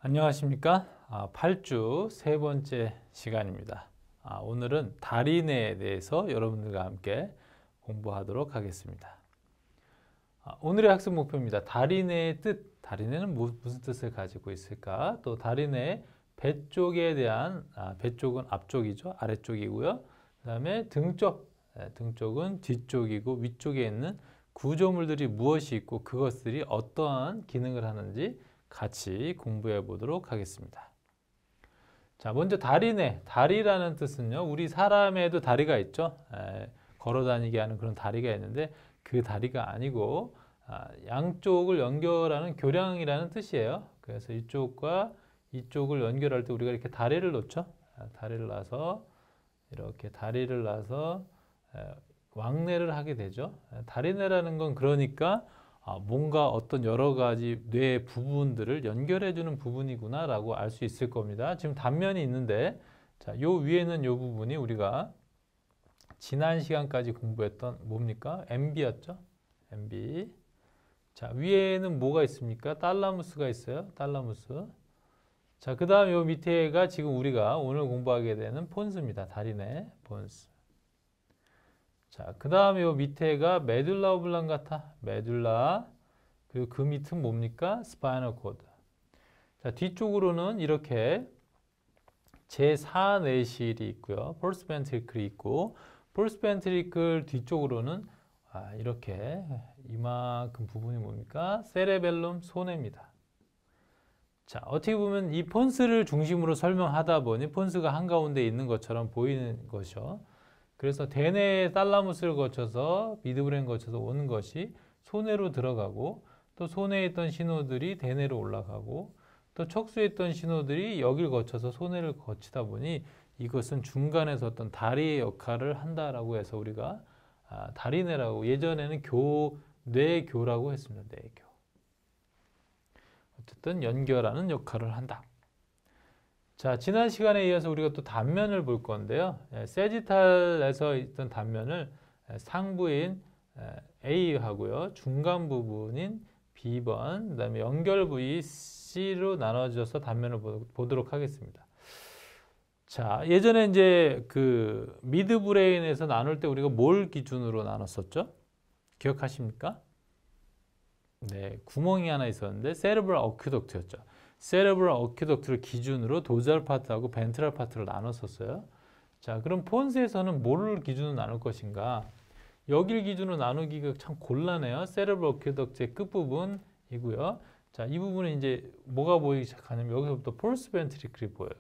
안녕하십니까? 8주 세 번째 시간입니다. 오늘은 달인에 대해서 여러분들과 함께 공부하도록 하겠습니다. 오늘의 학습 목표입니다. 달인의 뜻, 달인에는 무슨 뜻을 가지고 있을까? 또 달인의 배 쪽에 대한, 배 쪽은 앞쪽이죠. 아래쪽이고요. 그 다음에 등 쪽, 등 쪽은 뒤쪽이고 위쪽에 있는 구조물들이 무엇이 있고 그것들이 어떠한 기능을 하는지 같이 공부해 보도록 하겠습니다. 자, 먼저 다리네. 다리라는 뜻은요, 우리 사람에도 다리가 있죠. 걸어 다니게 하는 그런 다리가 있는데 그 다리가 아니고 양쪽을 연결하는 교량이라는 뜻이에요. 그래서 이쪽과 이쪽을 연결할 때 우리가 이렇게 다리를 놓죠. 다리를 놔서 이렇게 다리를 놔서 왕래를 하게 되죠. 다리네라는 건 그러니까 뭔가 어떤 여러 가지 뇌 부분들을 연결해 주는 부분이구나 라고 알 수 있을 겁니다. 지금 단면이 있는데 자, 요 위에는 요 부분이 우리가 지난 시간까지 공부했던 뭡니까? MB였죠? MB. 자, 위에는 뭐가 있습니까? 탈라무스가 있어요. 탈라무스. 자, 그 다음 요 밑에가 지금 우리가 오늘 공부하게 되는 폰스입니다. 다리네, 폰스. 자, 그 다음에 요 밑에가 메듈라 오블랑가타, 메듈라. 그리고 그 밑은 뭡니까? 스파이널 코드. 자, 뒤쪽으로는 이렇게 제4뇌실이 있고요. 폴스 벤트리클이 있고, 폴스 벤트리클 뒤쪽으로는 이렇게 이만큼 부분이 뭡니까? 세레벨룸 소뇌입니다. 자, 어떻게 보면 이 폰스를 중심으로 설명하다 보니 폰스가 한가운데 있는 것처럼 보이는 것이죠. 그래서 대뇌의 탈라무스를 거쳐서 미드브레인 거쳐서 오는 것이 소뇌로 들어가고 또 소뇌에 있던 신호들이 대뇌로 올라가고 또 척수에 있던 신호들이 여길 거쳐서 소뇌를 거치다 보니 이것은 중간에서 어떤 다리의 역할을 한다라고 해서 우리가 다리뇌라고 예전에는 뇌교라고 했습니다. 뇌교. 어쨌든 연결하는 역할을 한다. 자, 지난 시간에 이어서 우리가 또 단면을 볼 건데요. 세지탈에서 있던 단면을 상부인 A하고요. 중간 부분인 B번, 그 다음에 연결 부위 C로 나눠져서 단면을 보도록 하겠습니다. 자, 예전에 이제 그 미드 브레인에서 나눌 때 우리가 뭘 기준으로 나눴었죠? 기억하십니까? 네, 구멍이 하나 있었는데 세레브럴 어큐덕트였죠. 세레브럴 어큐덕트를 기준으로 도잘 파트하고 벤트럴 파트를 나눴었어요. 자, 그럼 폰스에서는 뭐를 기준으로 나눌 것인가? 여길 기준으로 나누기가 참 곤란해요. 세레브럴 어큐덕트의 끝부분이고요. 자, 이 부분은 이제 뭐가 보이기 시작하냐면 여기서부터 폴스 벤트리클이 보여요.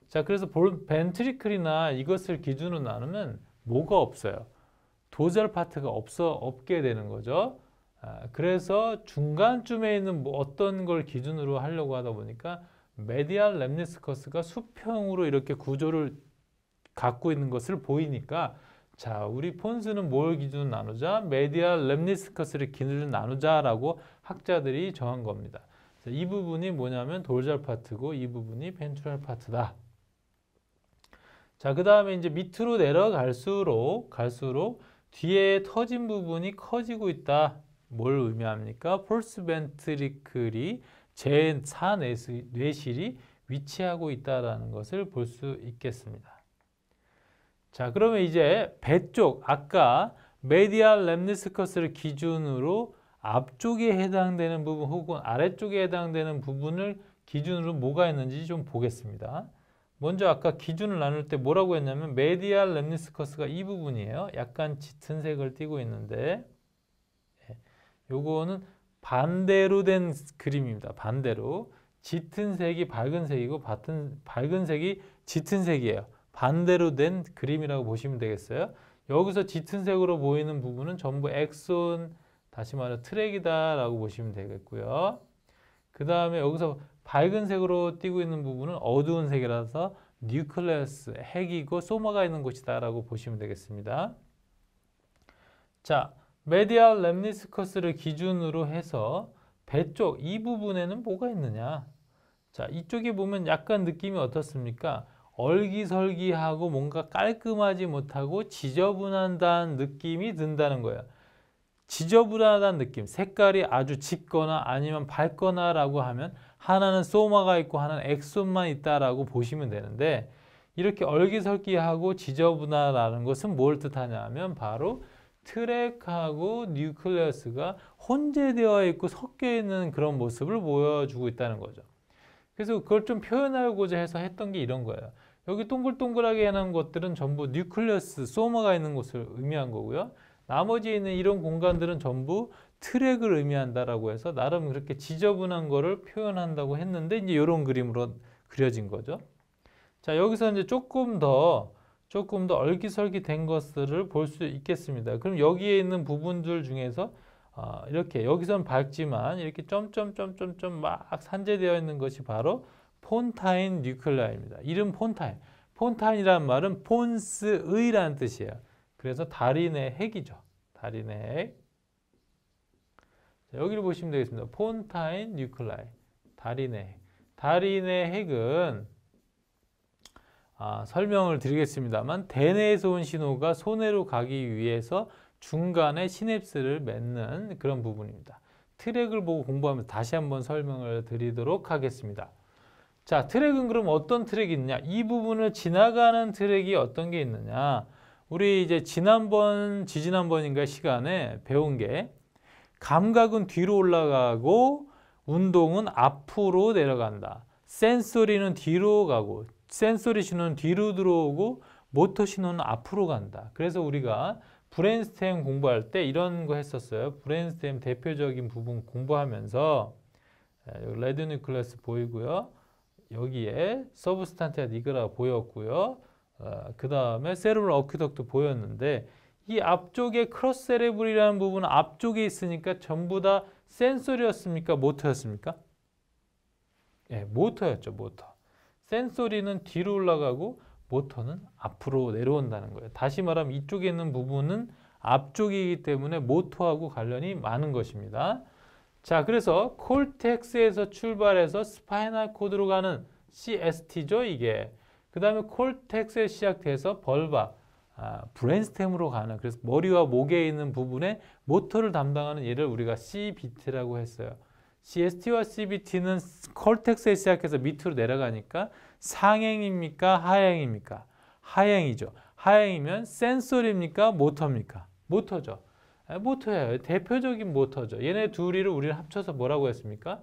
자, 그래서 벤트리클이나 이것을 기준으로 나누면 뭐가 없어요. 도잘 파트가 없게 되는 거죠. 그래서 중간쯤에 있는 어떤 걸 기준으로 하려고 하다 보니까 메디알 렘니스커스가 수평으로 이렇게 구조를 갖고 있는 것을 보이니까 자, 우리 폰스는 뭘 기준으로 나누자? 메디알 렘니스커스를 기준으로 나누자라고 학자들이 정한 겁니다. 이 부분이 뭐냐면 돌잘 파트고 이 부분이 벤트럴 파트다. 자, 그 다음에 이제 밑으로 내려갈수록 뒤에 터진 부분이 커지고 있다. 뭘 의미합니까? 폴스 벤트리클이 제4뇌실이 위치하고 있다는 것을 볼 수 있겠습니다. 자, 그러면 이제 배 쪽, 아까 메디알 렘니스커스를 기준으로 앞쪽에 해당되는 부분 혹은 아래쪽에 해당되는 부분을 기준으로 뭐가 있는지 좀 보겠습니다. 먼저 아까 기준을 나눌 때 뭐라고 했냐면 메디알 렘니스커스가 이 부분이에요. 약간 짙은 색을 띠고 있는데 요거는 반대로 된 그림입니다. 반대로 짙은 색이 밝은 색이고 밝은 색이 짙은 색이에요. 반대로 된 그림이라고 보시면 되겠어요. 여기서 짙은 색으로 보이는 부분은 전부 엑손, 다시 말해 트랙이다 라고 보시면 되겠고요. 그 다음에 여기서 밝은 색으로 띄고 있는 부분은 어두운 색이라서 뉴클레스, 핵이고 소마가 있는 곳이다 라고 보시면 되겠습니다. 자, 메디알 렘니스커스를 기준으로 해서 배 쪽 이 부분에는 뭐가 있느냐? 자, 이쪽에 보면 약간 느낌이 어떻습니까? 얼기설기하고 뭔가 깔끔하지 못하고 지저분하다는 느낌이 든다는 거예요. 지저분하다는 느낌, 색깔이 아주 짙거나 아니면 밝거나 라고 하면 하나는 소마가 있고 하나는 엑손만 있다라고 보시면 되는데 이렇게 얼기설기하고 지저분하다는 것은 뭘 뜻하냐면 바로 트랙하고 뉴클레어스가 혼재되어 있고 섞여 있는 그런 모습을 보여주고 있다는 거죠. 그래서 그걸 좀 표현하고자 해서 했던 게 이런 거예요. 여기 동글동글하게 해놓은 것들은 전부 뉴클레어스, 소마가 있는 곳을 의미한 거고요. 나머지 있는 이런 공간들은 전부 트랙을 의미한다라고 해서 나름 그렇게 지저분한 거를 표현한다고 했는데 이제 이런 그림으로 그려진 거죠. 자, 여기서 이제 조금 더 얼기설기된 것들을 볼 수 있겠습니다. 그럼 여기에 있는 부분들 중에서 이렇게 여기선 밝지만 이렇게 점점점점점 막 산재되어 있는 것이 바로 폰타인 뉴클레아입니다. 이름 폰타인. 폰타인이라는 말은 폰스의라는 뜻이에요. 그래서 달인의 핵이죠. 달인의 핵. 자, 여기를 보시면 되겠습니다. 폰타인 뉴클레아. 달인의 핵. 달인의 핵은 설명을 드리겠습니다만 대뇌에서 온 신호가 소뇌로 가기 위해서 중간에 시냅스를 맺는 그런 부분입니다. 트랙을 보고 공부하면서 다시 한번 설명을 드리도록 하겠습니다. 자, 트랙은 그럼 어떤 트랙이 있느냐? 이 부분을 지나가는 트랙이 어떤 게 있느냐? 우리 이제 지지난번인가 시간에 배운 게 감각은 뒤로 올라가고 운동은 앞으로 내려간다. 센소리는 뒤로 가고 센소리 신호는 뒤로 들어오고 모터 신호는 앞으로 간다. 그래서 우리가 브레인스템 공부할 때 이런 거 했었어요. 브레인스템 대표적인 부분 공부하면서 레드 뉴클레스 보이고요. 여기에 서브스탄티아 니그라 보였고요. 그 다음에 세르블 어퀴덕트 보였는데 이 앞쪽에 크로스 세레블이라는 부분은 앞쪽에 있으니까 전부 다 센소리였습니까? 모터였습니까? 예, 모터였죠. 모터. 센소리는 뒤로 올라가고 모터는 앞으로 내려온다는 거예요. 다시 말하면 이쪽에 있는 부분은 앞쪽이기 때문에 모터하고 관련이 많은 것입니다. 자, 그래서 콜텍스에서 출발해서 스파이널 코드로 가는 CST죠, 이게. 그 다음에 콜텍스에 시작돼서 벌바, 브레인스템으로 가는, 그래서 머리와 목에 있는 부분에 모터를 담당하는 얘를 우리가 CBT라고 했어요. CST와 CBT는 콜텍스에 시작해서 밑으로 내려가니까 상행입니까? 하행입니까? 하행이죠. 하행이면 센서리입니까? 모터입니까? 모터죠. 모터예요. 대표적인 모터죠. 얘네 둘이를 우리는 합쳐서 뭐라고 했습니까?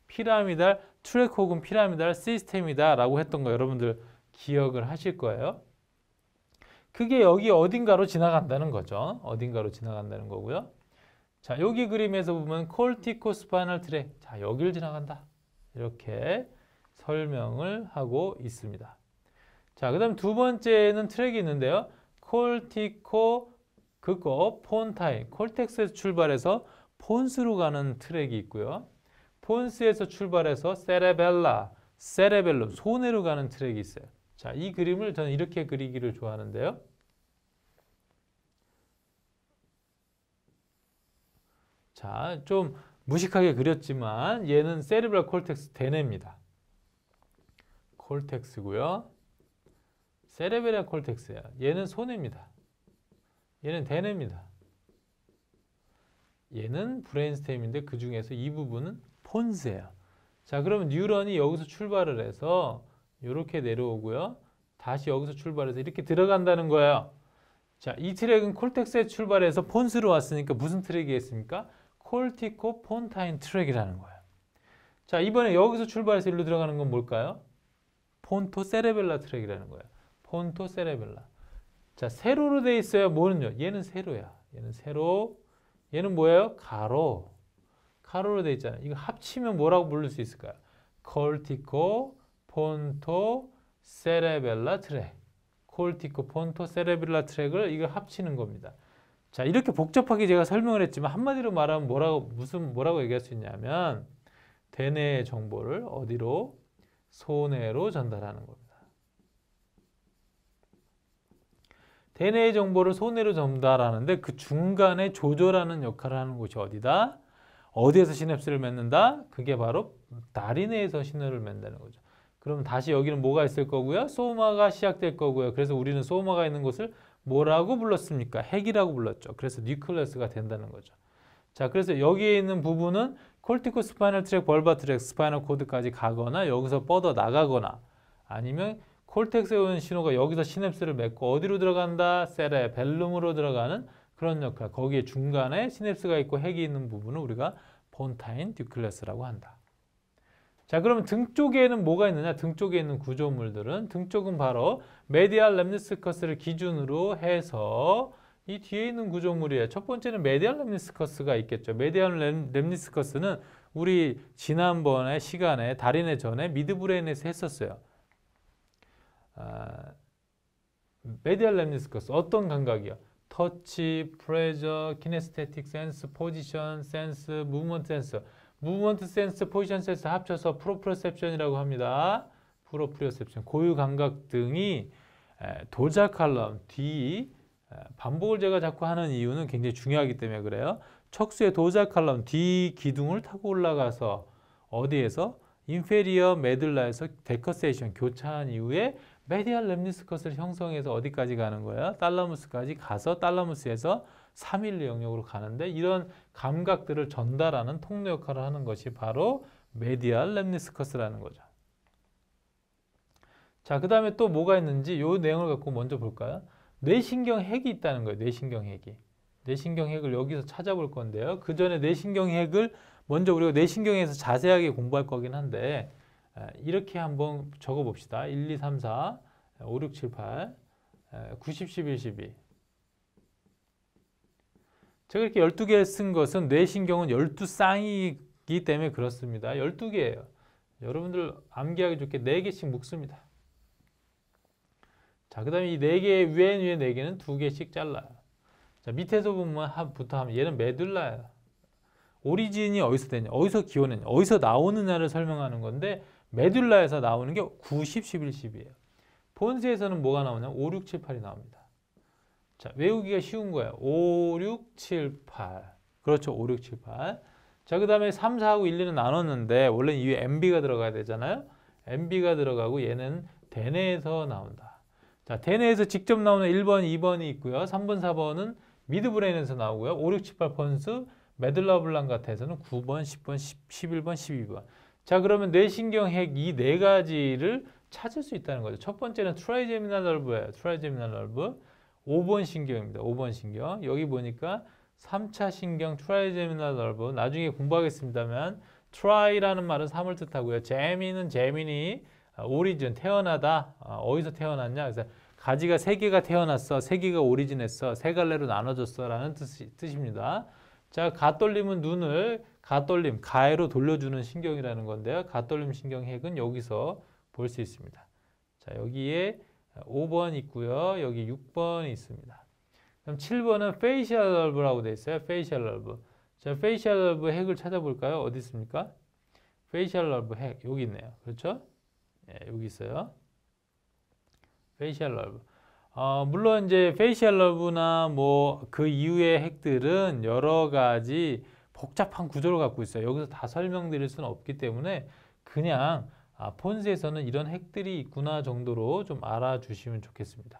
피라미달, 트랙 혹은 피라미달 시스템이다 라고 했던 거 여러분들 기억을 하실 거예요. 그게 여기 어딘가로 지나간다는 거죠. 어딘가로 지나간다는 거고요. 자, 여기 그림에서 보면 콜티코 스파이널 트랙. 자, 여길 지나간다. 이렇게 설명을 하고 있습니다. 자, 그 다음 두 번째는 트랙이 있는데요. 콜티코 그거 폰타인. 콜텍스에서 출발해서 폰스로 가는 트랙이 있고요. 폰스에서 출발해서 세레벨럼, 소뇌로 가는 트랙이 있어요. 자, 이 그림을 저는 이렇게 그리기를 좋아하는데요. 자, 좀 무식하게 그렸지만 얘는 세레브랄 콜텍스 대뇌입니다. 콜텍스고요. 세레벨랄 콜텍스야. 얘는 소뇌입니다. 얘는 대뇌입니다. 얘는 브레인스템인데 그 중에서 이 부분은 폰스예요. 자, 그러면 뉴런이 여기서 출발을 해서 이렇게 내려오고요. 다시 여기서 출발해서 이렇게 들어간다는 거예요. 자, 이 트랙은 콜텍스에 출발해서 폰스로 왔으니까 무슨 트랙이겠습니까? 콜티코 폰타인 트랙이라는 거예요. 자, 이번에 여기서 출발해서 일로 들어가는 건 뭘까요? 폰토 세레벨라 트랙이라는 거예요. 폰토 세레벨라. 자, 세로로 돼 있어요. 뭐는요? 얘는 세로야. 얘는 세로. 얘는 뭐예요? 가로. 가로로 돼 있잖아요. 이거 합치면 뭐라고 부를 수 있을까요? 콜티코 폰토 세레벨라 트랙. 콜티코 폰토 세레벨라 트랙을 이거 합치는 겁니다. 자, 이렇게 복잡하게 제가 설명을 했지만 한마디로 말하면 뭐라고 얘기할 수 있냐면 대뇌의 정보를 어디로? 소뇌로 전달하는 겁니다. 대뇌의 정보를 소뇌로 전달하는데 그 중간에 조절하는 역할을 하는 곳이 어디다? 어디에서 시냅스를 맺는다? 그게 바로 다리뇌에서 신호를 맺는다는 거죠. 그럼 다시 여기는 뭐가 있을 거고요? 소마가 시작될 거고요. 그래서 우리는 소마가 있는 곳을 뭐라고 불렀습니까? 핵이라고 불렀죠. 그래서 뉴클레스가 된다는 거죠. 자, 그래서 여기에 있는 부분은 콜티코 스파이널 트랙, 벌바 트랙, 스파이널 코드까지 가거나 여기서 뻗어 나가거나 아니면 콜텍스에 오는 신호가 여기서 시냅스를 맺고 어디로 들어간다? 세레벨룸으로 들어가는 그런 역할. 거기에 중간에 시냅스가 있고 핵이 있는 부분을 우리가 폰타인 뉴클레스라고 한다. 자, 그러면 등 쪽에는 뭐가 있느냐? 등 쪽에 있는 구조물들은 등 쪽은 바로 메디알 렘니스커스를 기준으로 해서 이 뒤에 있는 구조물이에요. 첫 번째는 메디알 렘니스커스가 있겠죠. 메디알 렘니스커스는 우리 지난번에 시간에 달인의 전에 미드브레인에서 했었어요. 메디알 렘니스커스 어떤 감각이요? 터치, 프레저, 키네스테틱 센스, 포지션 센스, 무브먼트 센스. 무브먼트 센스, 포지션 센스 합쳐서 프로프로셉션이라고 합니다. 프로프로셉션. 고유 감각 등이 도자 칼럼 뒤 반복을 제가 자꾸 하는 이유는 굉장히 중요하기 때문에 그래요. 척수의 도자 칼럼 뒤 기둥을 타고 올라가서 어디에서? 인페리어 메들라에서 데커세이션 교차한 이후에 메디알 렘니스커스를 형성해서 어디까지 가는 거예요? 탈라무스까지 가서 탈라무스에서 3일리 영역으로 가는데 이런 감각들을 전달하는 통로 역할을 하는 것이 바로 메디알 렘니스커스라는 거죠. 자, 그 다음에 또 뭐가 있는지 이 내용을 갖고 먼저 볼까요? 뇌신경 핵이 있다는 거예요. 뇌신경 핵이. 뇌신경 핵을 여기서 찾아볼 건데요. 그 전에 뇌신경 핵을 먼저 우리가 뇌신경에서 자세하게 공부할 거긴 한데 이렇게 한번 적어 봅시다. 1, 2, 3, 4, 5, 6, 7, 8, 90, 11, 12. 제가 이렇게 12개 쓴 것은 뇌신경은 12쌍이기 때문에 그렇습니다. 12개예요. 여러분들 암기하기 좋게 4개씩 묶습니다. 자, 그 다음에 이 4개 위에 4개는 2개씩 잘라요. 자, 밑에서 보면 부터 하면 얘는 메둘라예요. 오리진이 어디서 되냐, 어디서 기원했냐, 어디서 나오느냐를 설명하는 건데 메둘라에서 나오는 게 90, 11, 12예요. 폰스에서는 뭐가 나오냐? 5, 6, 7, 8이 나옵니다. 자, 외우기가 쉬운 거예요. 5, 6, 7, 8. 그렇죠. 5, 6, 7, 8. 자, 그 다음에 3, 4하고 1, 2는 나눴는데 원래 이 위에 MB가 들어가야 되잖아요. MB가 들어가고 얘는 대뇌에서 나온다. 자, 대뇌에서 직접 나오는 1번, 2번이 있고요. 3번, 4번은 미드브레인에서 나오고요. 5, 6, 7, 8 폰스, 메들라 오블랑가타에서는 9번, 10번, 11번, 12번. 자, 그러면 뇌신경 핵 이 4가지를 찾을 수 있다는 거죠. 첫 번째는 트라이제미널 널브예요. 트라이제미널 널브. 5번 신경입니다. 5번 신경. 여기 보니까 3차 신경 트라이제미널 널브. 나중에 공부하겠습니다만 트라이라는 말은 3을 뜻하고요. 제미는 제미니 오리진 태어나다. 어디서 태어났냐? 그래서 가지가 3개가 태어났어. 3개가 오리진했어. 3갈래로 나눠졌어 라는 뜻입니다. 자, 가떨림은 눈을 가떨림, 가해로 돌려주는 신경이라는 건데요. 가떨림 신경 핵은 여기서 볼 수 있습니다. 자, 여기에 5번 있고요. 여기 6번이 있습니다. 그럼 7번은 페이셜 널브라고 되어 있어요. 페이셜 널브. 자, 페이셜 널브 핵을 찾아볼까요? 어디 있습니까? 페이셜 널브 핵 여기 있네요. 그렇죠? 네, 여기 있어요. 페이셜 널브. 물론 이제 페이셜 널브나 뭐 그 이후의 핵들은 여러 가지 복잡한 구조를 갖고 있어요. 여기서 다 설명드릴 수는 없기 때문에 그냥 폰스에서는 이런 핵들이 있구나 정도로 좀 알아주시면 좋겠습니다.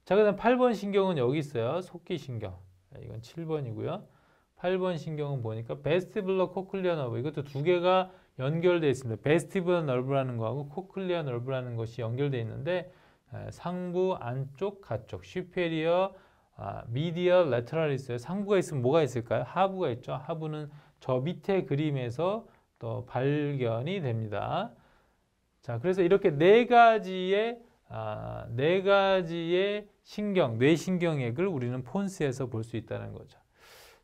자, 그 다음 8번 신경은 여기 있어요. 속기신경. 이건 7번이고요. 8번 신경은 보니까 베스티블러 코클리아 너브. 이것도 2개가 연결되어 있습니다. 베스티블러 널브라는 거하고 코클리아 널브라는 것이 연결되어 있는데 상부, 안쪽, 가쪽, 슈페리어, 미디어, 레터럴 있어요. 상부가 있으면 뭐가 있을까요? 하부가 있죠. 하부는 저 밑에 그림에서 또 발견이 됩니다. 자, 그래서 이렇게 4가지의 신경, 뇌신경액을 우리는 폰스에서 볼 수 있다는 거죠.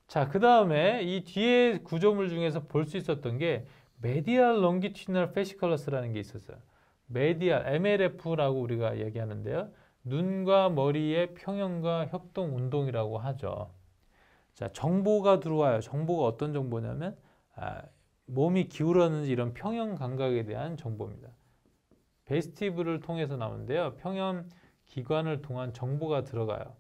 자, 그 다음에 이 뒤에 구조물 중에서 볼 수 있었던 게 메디알 롱기튜디널 페시컬러스라는 게 있었어요. 메디알, MLF라고 우리가 얘기하는데요. 눈과 머리의 평형과 협동 운동이라고 하죠. 자, 정보가 들어와요. 정보가 어떤 정보냐면 몸이 기울었는지 이런 평형 감각에 대한 정보입니다. 베스티블을 통해서 나오는데요. 평형 기관을 통한 정보가 들어가요.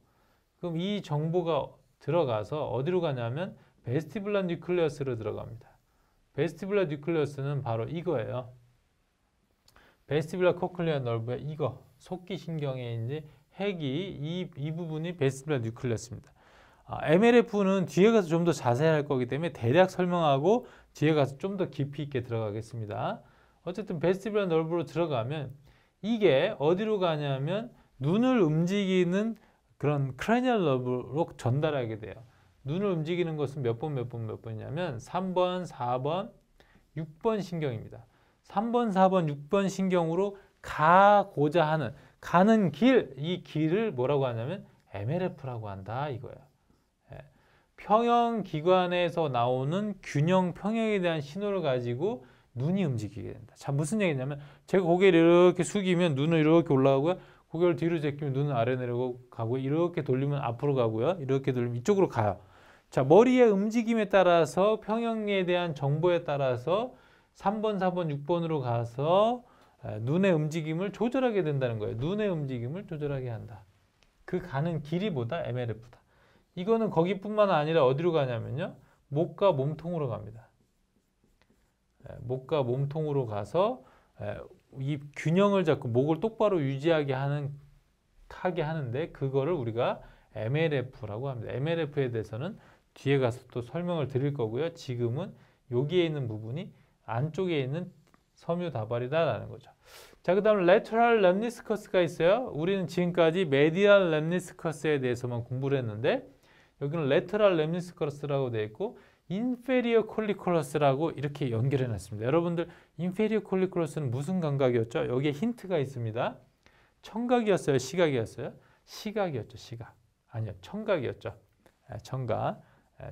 그럼 이 정보가 들어가서 어디로 가냐면 베스티블러 뉴클레어스로 들어갑니다. 베스티블러 뉴클레어스는 바로 이거예요. 베스티블러 코클리아 널브의 이거 속기신경에 이제 핵이 이 부분이 베스티블러 뉴클레어스입니다. MLF는 뒤에 가서 좀 더 자세히 할 거기 때문에 대략 설명하고 뒤에 가서 좀 더 깊이 있게 들어가겠습니다. 어쨌든 베스티뷸럴 너브로 들어가면 이게 어디로 가냐면 눈을 움직이는 그런 크라니얼 너브로 전달하게 돼요. 눈을 움직이는 것은 몇 번이냐면 3번, 4번, 6번 신경입니다. 3번, 4번, 6번 신경으로 가고자 하는 가는 길, 이 길을 뭐라고 하냐면 MLF라고 한다 이거예요. 평형기관에서 나오는 균형 평형에 대한 신호를 가지고 눈이 움직이게 된다. 자, 무슨 얘기냐면 제가 고개를 이렇게 숙이면 눈은 이렇게 올라가고요. 고개를 뒤로 제끼면 눈은 아래 내려가고 이렇게 돌리면 앞으로 가고요. 이렇게 돌리면 이쪽으로 가요. 자, 머리의 움직임에 따라서 평형에 대한 정보에 따라서 3번, 4번, 6번으로 가서 눈의 움직임을 조절하게 된다는 거예요. 눈의 움직임을 조절하게 한다. 그 가는 길이 뭐다? MLF다. 이거는 거기뿐만 아니라 어디로 가냐면요. 목과 몸통으로 갑니다. 목과 몸통으로 가서 이 균형을 잡고 목을 똑바로 유지하게 하는데 그거를 우리가 MLF라고 합니다. MLF에 대해서는 뒤에 가서 또 설명을 드릴 거고요. 지금은 여기에 있는 부분이 안쪽에 있는 섬유다발이다라는 거죠. 자, 그 다음 lateral lemniscus가 있어요. 우리는 지금까지 medial lemniscus에 대해서만 공부를 했는데 여기는 lateral lemniscus라고 되어 있고 inferior colliculus라고 이렇게 연결해 놨습니다. 여러분들 inferior colliculus는 무슨 감각이었죠? 여기에 힌트가 있습니다. 청각이었어요? 시각이었어요? 시각이었죠. 시각. 아니요. 청각이었죠.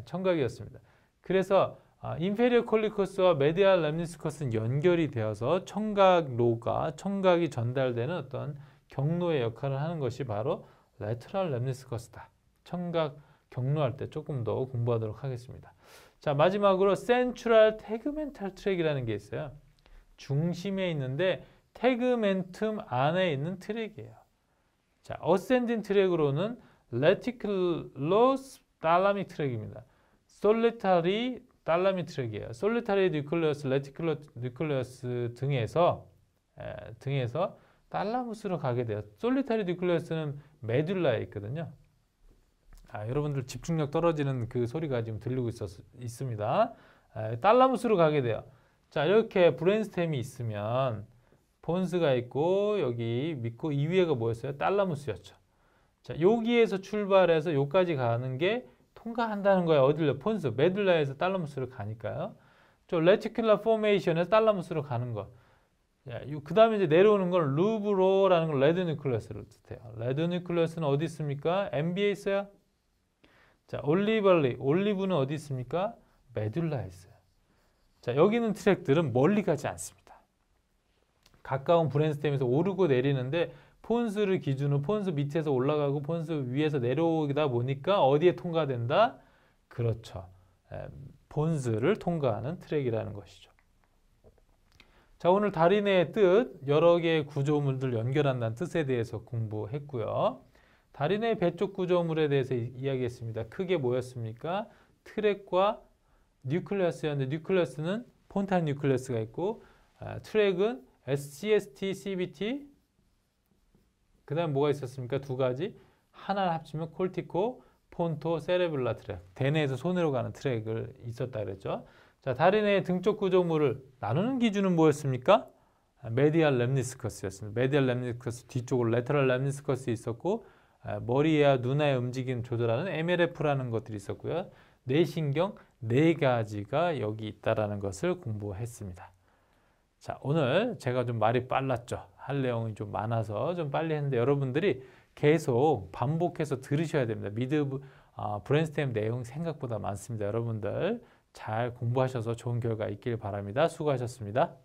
청각이었습니다. 그래서 inferior collicus와 medial lemniscus는 연결이 되어서 청각이 전달되는 어떤 경로의 역할을 하는 것이 바로 lateral lemniscus다. 청각 경로할 때 조금 더 공부하도록 하겠습니다. 자, 마지막으로 central tegmental track이라는 게 있어요. 중심에 있는데 테그멘tum 안에 있는 트랙이에요. 자, ascending 트랙으로는 reticulous thalamic 트랙입니다. solitary thalamic 트랙이에요. solitary nucleus, reticulous nucleus 등에서 탈라무스로 가게 돼요. solitary nucleus는 메듈라에 있거든요. 여러분들 집중력 떨어지는 그 소리가 지금 들리고 있습니다. 탈라무스로 가게 돼요. 자, 이렇게 브레인스템이 있으면 폰스가 있고 여기 믿고 이 위에가 뭐였어요? 탈라무스였죠. 자, 여기에서 출발해서 여기까지 가는 게 통과한다는 거예요. 어디로? 폰스, 메듈라에서 탈라무스로 가니까요. 저 레티큘러 포메이션에서 탈라무스로 가는 거. 그 다음에 이제 내려오는 건 루브로라는 걸 레드 뉴클레스를 뜻해요. 레드 뉴클레스는 어디 있습니까? MB에 있어요. 자, 올리브는 어디 있습니까? 메듈라에 있어요. 자, 여기 있는 트랙들은 멀리 가지 않습니다. 가까운 브레인스템에서 오르고 내리는데 폰스를 기준으로 폰스 밑에서 올라가고 폰스 위에서 내려오다 보니까 어디에 통과된다? 그렇죠. 폰스를 통과하는 트랙이라는 것이죠. 자, 오늘 다리내의 뜻, 여러 개의 구조물들 연결한다는 뜻에 대해서 공부했고요. 다리내의 배 쪽 구조물에 대해서 이야기했습니다. 크게 뭐였습니까? 트랙과 뉴클레스였는데 뉴클레스는 폰탄 뉴클레스가 있고 트랙은 SCST, CBT 그 다음 뭐가 있었습니까? 두 가지. 하나를 합치면 콜티코, 폰토, 세레블라 트랙. 대뇌에서 손으로 가는 트랙을 있었다 그랬죠. 자, 다리내의 등쪽 구조물을 나누는 기준은 뭐였습니까? 메디알 렘니스커스였습니다. 메디알 렘니스커스 뒤쪽으로 레터럴 렘니스커스 있었고 머리와 눈의 움직임 조절하는 MLF라는 것들이 있었고요. 뇌신경 4가지가 여기 있다라는 것을 공부했습니다. 자, 오늘 제가 좀 말이 빨랐죠. 할 내용이 좀 많아서 좀 빨리 했는데 여러분들이 계속 반복해서 들으셔야 됩니다. 브레인스템 내용 생각보다 많습니다. 여러분들 잘 공부하셔서 좋은 결과 있길 바랍니다. 수고하셨습니다.